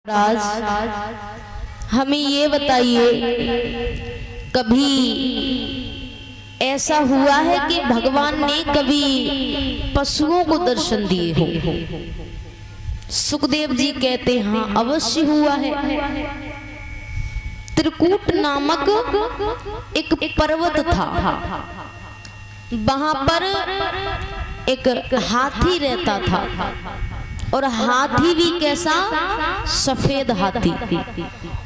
राज हमें ये बताइए, कभी ऐसा हुआ है कि भगवान ने कभी पशुओं को दर्शन दिए हो? सुखदेव जी कहते हैं हाँ अवश्य हुआ है। त्रिकूट नामक एक पर्वत था, वहां पर एक हाथी रहता था और हाथी भी कैसा? सफेद हाथी,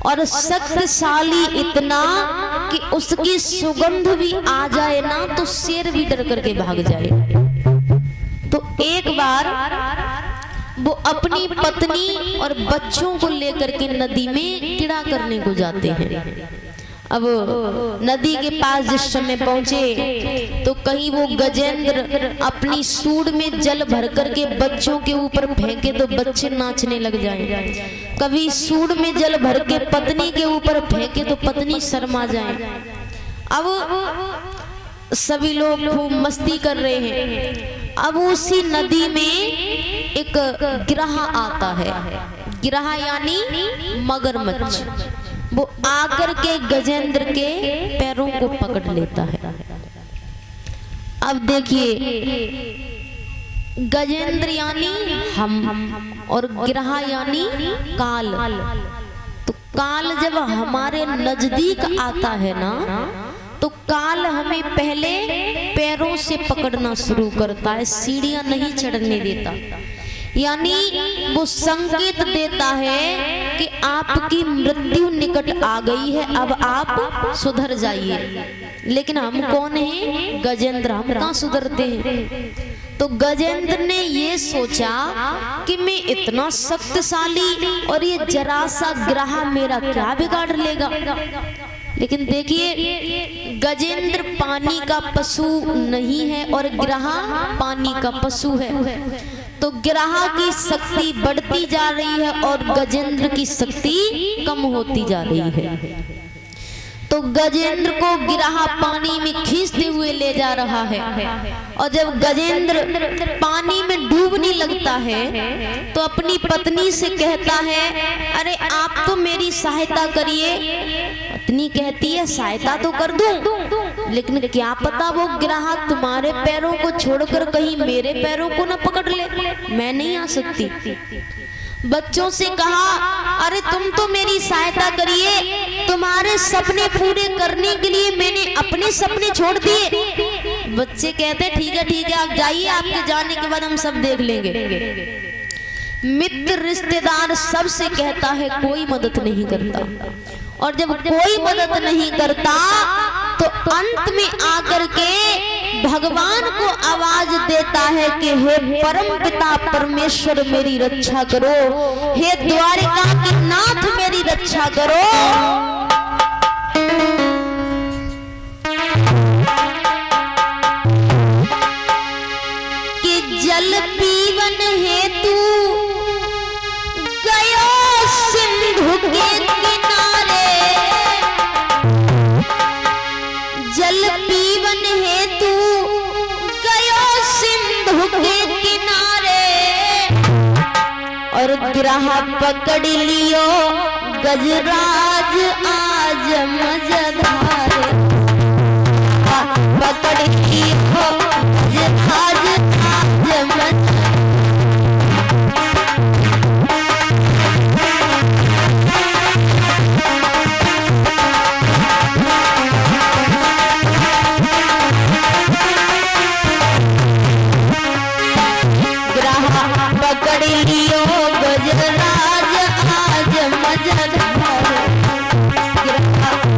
और शक्तिशाली इतना कि उसकी सुगंध भी आ जाए ना तो शेर भी डर करके भाग जाए। तो एक बार वो अपनी पत्नी और बच्चों को लेकर के नदी में कीड़ा करने को जाते हैं। अब नदी के पास जिस समय पहुंचे तो कहीं वो गजेंद्र अपनी सूंड में जल भर करके बच्चों के ऊपर फेंके तो बच्चे नाचने लग जाएं। कभी सूंड में जल भर के पत्नी के ऊपर फेंके तो पत्नी शर्मा जाए। अब सभी लोग खूब मस्ती कर रहे हैं। अब उसी नदी में एक गिरहा आता है, गिरहा यानी मगरमच्छ। वो आकर के गजेंद्र के पैरों को पकड़ लेता है। अब देखिए, गजेंद्र यानी हम और गिरहा यानी काल। तो काल जब हमारे नजदीक आता है ना तो काल हमें पहले पैरों से पकड़ना शुरू करता है, सीढ़ियां नहीं चढ़ने देता। यानी वो संकेत देता है कि आपकी मृत्यु निकट आ गई है, अब आप सुधर जाइए। लेकिन हम कौन हैं? गजेंद्र, हम कहाँ सुधरते हैं? तो गजेंद्र ने ये सोचा कि मैं इतना शक्तिशाली और ये जरा सा गिरहा मेरा क्या बिगाड़ लेगा। लेकिन देखिए, गजेंद्र पानी का पशु नहीं है और गिरहा पानी का पशु है। तो गिरहा की शक्ति बढ़ती जा रही है और गजेंद्र की शक्ति कम होती जा रही है। तो गजेंद्र को गिरहा पानी में खींचते हुए ले जा रहा है, और जब गजेंद्र पानी में डूबने लगता है तो अपनी पत्नी से कहता है, अरे आप तो मेरी सहायता करिए। पत्नी कहती है, सहायता तो कर दूं, लेकिन क्या पता वो गिरहा तुम्हारे पैरों को छोड़कर कहीं मेरे पैरों को न पकड़ ले, मैं नहीं आ सकती। बच्चों से कहा, अरे तुम तो मेरी सहायता करिए, तुम्हारे सपने पूरे करने के लिए मैंने अपने सपने छोड़ दिए। बच्चे कहते ठीक है आप जाइए, आपके जाने के बाद हम सब देख लेंगे। मित्र रिश्तेदार सबसे कहता है, कोई मदद नहीं करता। और जब कोई मदद नहीं करता तो अंत में आकर के भगवान को आवाज देता है कि हे परम पिता परमेश्वर मेरी रक्षा करो, हे द्वारिका के नाथ मेरी रक्षा करो। कि जल पीवन हेतु गयो सिंधु के किनारे, जल पीवन हेतु गयो सिंधु के किनारे, और गिरहा पकड़ लियो गजराज आज मझधारे। पकड़ लियो गजराज आज मझधारे। पकड़ लियो गजराज आज मझधारे,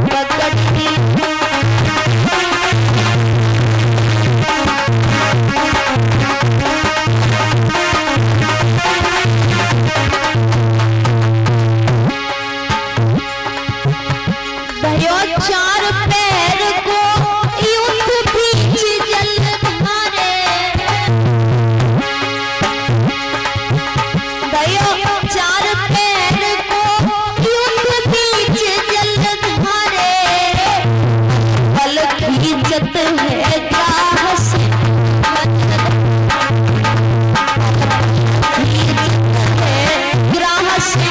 पकड़ लियो। भयो चार पैर को युद्ध बीच जल धारे, चार पैर को युद्ध बीच जल धारे, बल खींचत है ग्राह से ग्राह से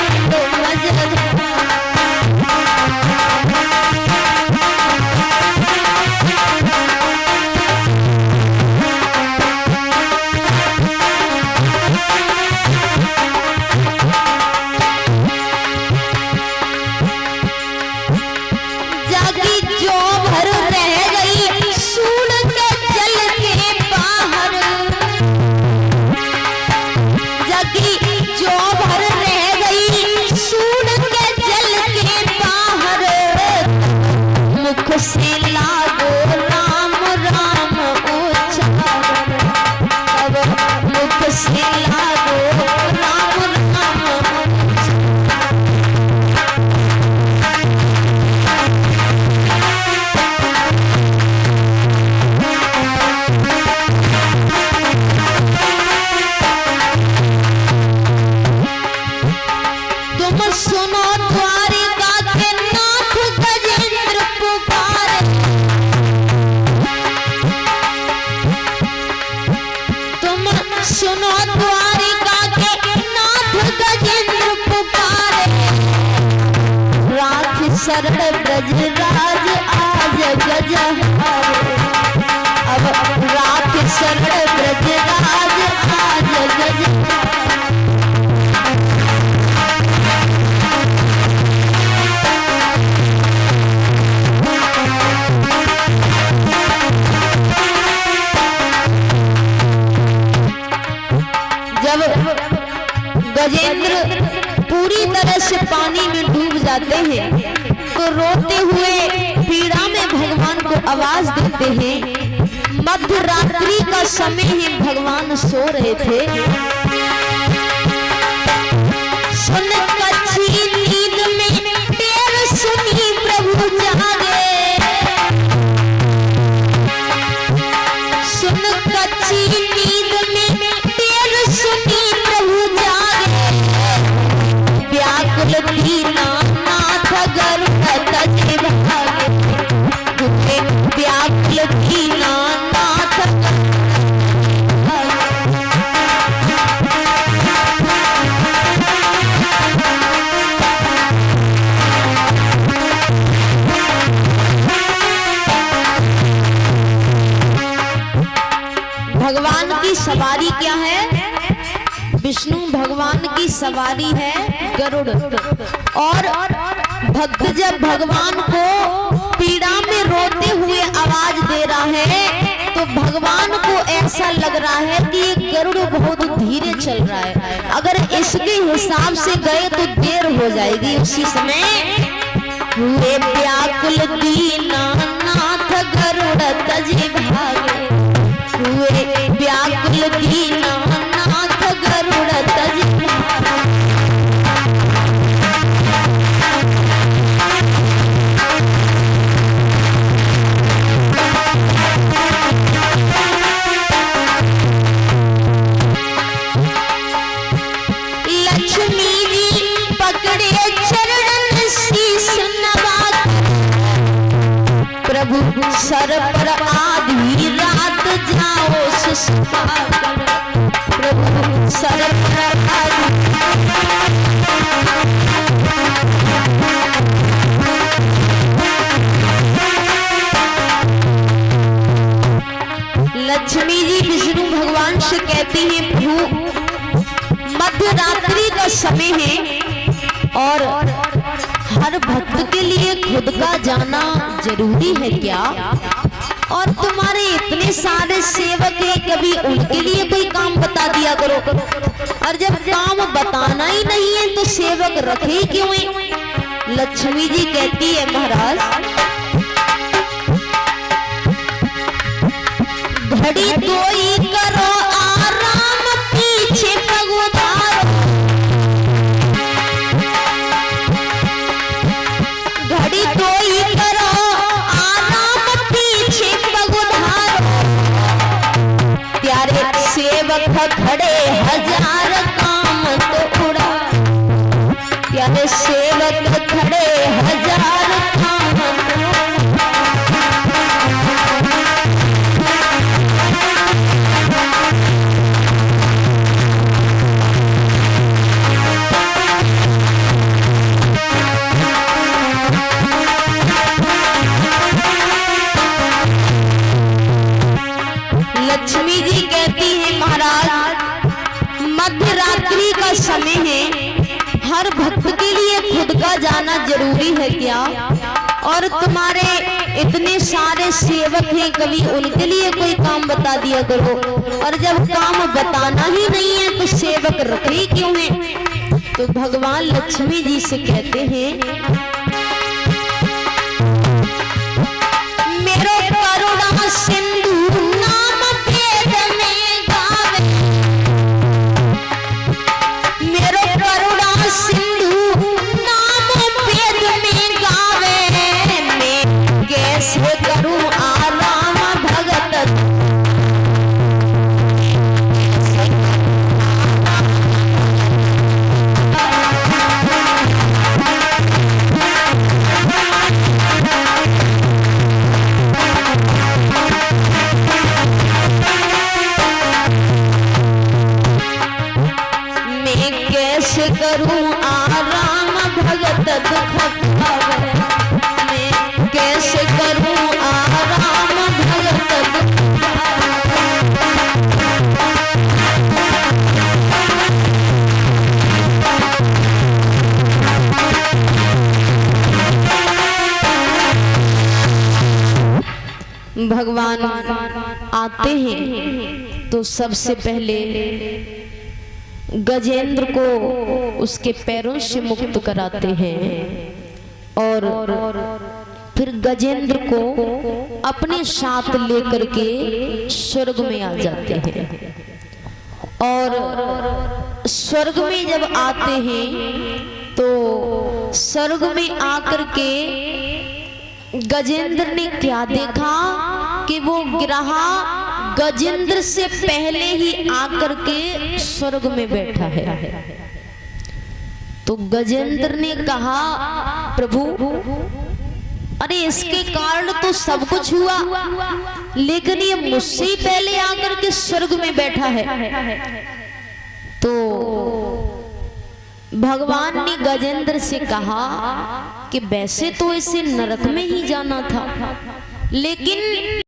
सुनो द्वारिका के नाथ गजेंद्र पुकारे। तुम सुनो द्वारिका के नाथ गजेंद्र पुकारे। राख शरण ब्रजराज आज गजहारे। अब राख शरण ब्रजराज आज गजहारे। गजेंद्र पूरी तरह से पानी में डूब जाते हैं तो रोते हुए पीड़ा में भगवान को आवाज देते हैं। मध्य रात्रि का समय ही भगवान सो रहे थे। सुन कच्ची नींद में टेर सुनी प्रभु जागे। सुन कच्ची नींद में टेर सुनी दीनानाथ गरुड़ तज भागे। व्याकुल दीनानाथ भगवान की सवारी क्या है? विष्णु भगवान की सवारी है गरुड़। और भक्त जब भगवान को पीड़ा में रोते हुए आवाज दे रहा है तो भगवान को ऐसा लग रहा है कि ये गरुड़ बहुत धीरे चल रहा है। अगर इसके हिसाब से गए तो देर हो जाएगी। उसी समय हुए व्याकुल दीनानाथ गरुड़ तज भागे। हुए व्याकुल दीनानाथ गरुड़ तज लक्ष्मी जी पकड़े चरण शीश नवा। प्रभु सर पर आधी रात जाओ सुस्ताकर। प्रभु सर पर लक्ष्मी जी विष्णु भगवान से कहती हैं प्रभु मध्य रात्रि का समय है और हर भक्त के लिए खुद का जाना जरूरी है क्या? और तुम्हारे इतने सारे सेवक हैं, कभी उनके लिए कोई काम बता दिया करो। और जब काम बताना ही नहीं है तो सेवक रखे ही क्यों है? लक्ष्मी जी कहती है महाराज घड़ी तो ही करो आराम पीछे पगुधारो। घड़ी तो ही करो आराम पीछे पगुधारो। प्यारे सेवक खड़े हजार काम तो उड़ा। प्यारे सेवक खड़े हजार काम तो लक्ष्मी जी कहती है महाराज मध्य रात्रि का समय है, हर भक्त के लिए खुद का जाना जरूरी है क्या? और तुम्हारे इतने सारे सेवक हैं, कभी उनके लिए कोई काम बता दिया करो। और जब काम बताना ही नहीं है तो सेवक रखे क्यों हैं? तो भगवान लक्ष्मी जी से कहते हैं मेरो करुणा सिंधु नाम वेद में गावे। मेरो करुणा सिंधु नाम वेद में गावे। मैं कैसे करूं आराम भगत भगत दुख पावे, मैं कैसे करूं आराम भगत दुख भगवान आते हैं तो सबसे पहले गजेंद्र को उसके पैरों से मुक्त कराते हैं और फिर गजेंद्र को अपने साथ लेकर के स्वर्ग में आ जाते हैं। और स्वर्ग में जब आते हैं तो स्वर्ग में आकर के गजेंद्र ने क्या देखा कि वो गिरहा गजेंद्र से पहले ही आकर के स्वर्ग में बैठा है। तो गजेंद्र ने कहा प्रभु अरे इसके कारण तो सब कुछ हुआ, लेकिन ये मुझसे ही पहले आकर के स्वर्ग में बैठा है। तो भगवान ने गजेंद्र से कहा कि वैसे तो इसे नरक में ही जाना था, लेकिन